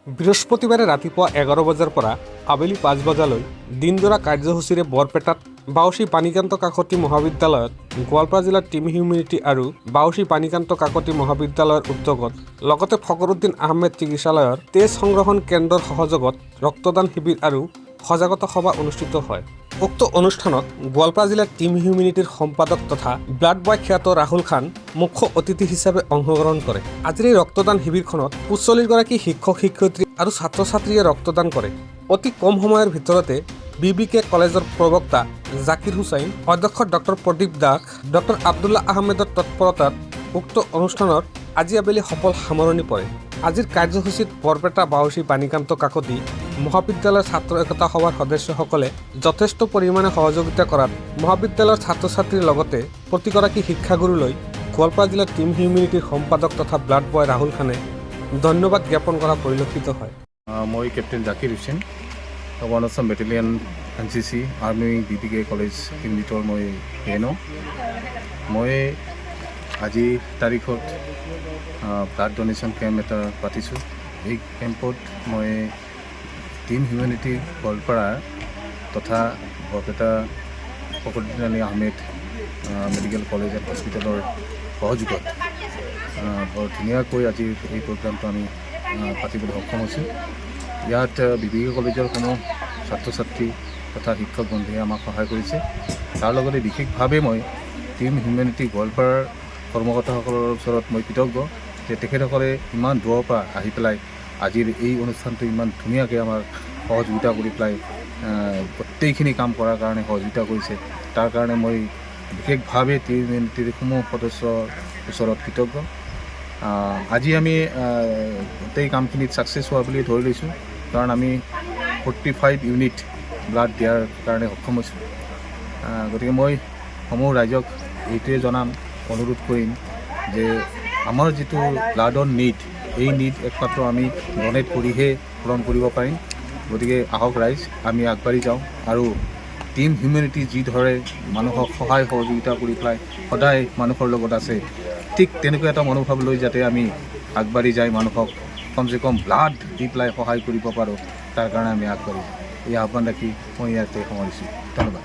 বৃহস্পতিবাৰে ৰাতিপুৱা 11 বজাৰ পৰা আবেলি 5 বজালৈ দিনজোৰা কাৰ্যসূচীৰে বৰপেটাত বাউসী পানীকান্ত কাকতি মহাবিদ্যালয়ত গোৱালপাৰা জিলাৰ টিম হিউমেনিটি আৰু বাউসী পানীকান্ত কাকতি মহাবিদ্যালয়ৰ উদ্যোগত লগতে ফকৰুদ্দিন আহমেদ চিকিৎসালয়ৰ তেজ সংগ্ৰহণ কেন্দ্ৰৰ সহযোগত ৰক্তদান শিবিৰ আৰু সজাগতা সভা অনুষ্ঠিত হয়। উক্ত অনুষ্ঠানত গোৱালপাৰা জিলাৰ টিম হিউমেনিটিৰ সম্পাদক তথা ব্লাড বয় খ্যাত ৰাহুল খান মুখ্য অতিথি হিচাপে অংশগ্ৰহণ কৰে। আজিৰ এই ৰক্তদান শিবিৰখনত 45গৰাকী শিক্ষক শিক্ষয়িত্ৰী আৰু ছাত্ৰ ছাত্ৰীয়ে ৰক্তদান কৰে। অতি কম সময়ৰ ভিতৰতে BBK কলেজৰ প্ৰবক্তা জাকিৰ হুছাইন, অধ্যক্ষ ডক্টৰ প্ৰদীপ দাস, ডক্টৰ আব্দুল্লাহ আহমেদৰ তৎপৰতাত উক্ত অনুষ্ঠানৰ আজি আবেলি সফল সামৰণি পৰে। আজিৰ কাৰ্যসূচীত বৰপেটা বাউসী পানীকান্ত কাকতি মহাবিদ্যালয়ৰ ছাত্ৰ একতা সভাৰ সদস্যসকলে যথেষ্ট পৰিমাণে সহযোগিতা কৰাত মহাবিদ্যালয়ৰ ছাত্ৰ ছাত্ৰীৰ লগতে প্ৰতিগৰাকী শিক্ষাগুৰুলৈ গোৱালপাৰা জিলাৰ টিম হিউমেনিটিৰ সম্পাদক তথা ব্লাড বয় ৰাহুল খানে ধন্যবাদ জ্ঞাপন কৰা পৰিলক্ষিত হয়। মই captain Zakir Hussain, 1 battalion NCC army BBK college ইউনিটৰ মই এনো। মই আজি তাৰিখত ব্লাড ডনেশ্যন কেম্প এটা পাতিছোঁ। এই কেম্পত মই টিম হিউমেনিটি গোৱালপাৰা তথা Barpeta Fakhruddin Ahmed medical college and হস্পিটেলৰ সহযোগত বৰ ধুনীয়াকৈ আজিৰ এই প্ৰগ্ৰামটো আমি পাতিবলৈ সক্ষম হৈছোঁ। ইয়াত BBK কলেজৰ কোনো ছাত্ৰ ছাত্ৰী তথা শিক্ষক বন্ধুৱে আমাক সহায় কৰিছে। তাৰ লগতে বিশেষভাৱে মই টিম হিউমেনিটি গোৱালপাৰাৰ কৰ্মকৰ্তাসকলৰ ওচৰত মই কৃতজ্ঞ যে তেখেতসকলে ইমান দূৰৰ পৰা আহি পেলাই আজিৰ এই অনুষ্ঠানটো ইমান ধুনীয়াকৈ আমাক সহযোগিতা কৰি পেলাই গোটেইখিনি কাম কৰাৰ কাৰণে সহযোগিতা কৰিছে। তাৰ কাৰণে মই বিশেষভাৱে টিম হিউমেনিটিৰ সমূহ সদস্যৰ ওচৰত কৃতজ্ঞ। আজি আমি গোটেই কামখিনিত ছাকচেছ হোৱা বুলি ধৰি লৈছোঁ, কাৰণ আমি 45 ইউনিট ব্লাড দিয়াৰ কাৰণে সক্ষম হৈছোঁ। গতিকে মই সমূহ ৰাইজক এইটোৱে জনাম, অনুৰোধ কৰিম যে আমাৰ যিটো ব্লাডৰ নিড, এই নিড একমাত্ৰ আমি ডনেট কৰিহে পূৰণ কৰিব পাৰিম। গতিকে আহক ৰাইজ, আমি আগবাঢ়ি যাওঁ আৰু টিম হিউমেনিটি যিদৰে মানুহক সহায় সহযোগিতা কৰি পেলাই সদায় মানুহৰ লগত আছে, ঠিক তেনেকুৱা এটা মনোভাৱ লৈ যাতে আমি আগবাঢ়ি যাই মানুহক কমচে কম ব্লাড দি পেলাই সহায় কৰিব পাৰোঁ, তাৰ কাৰণে আমি আগবাঢ়ি যাওঁ। এই আহ্বান ৰাখি মই ইয়াতে সামৰিছোঁ। ধন্যবাদ।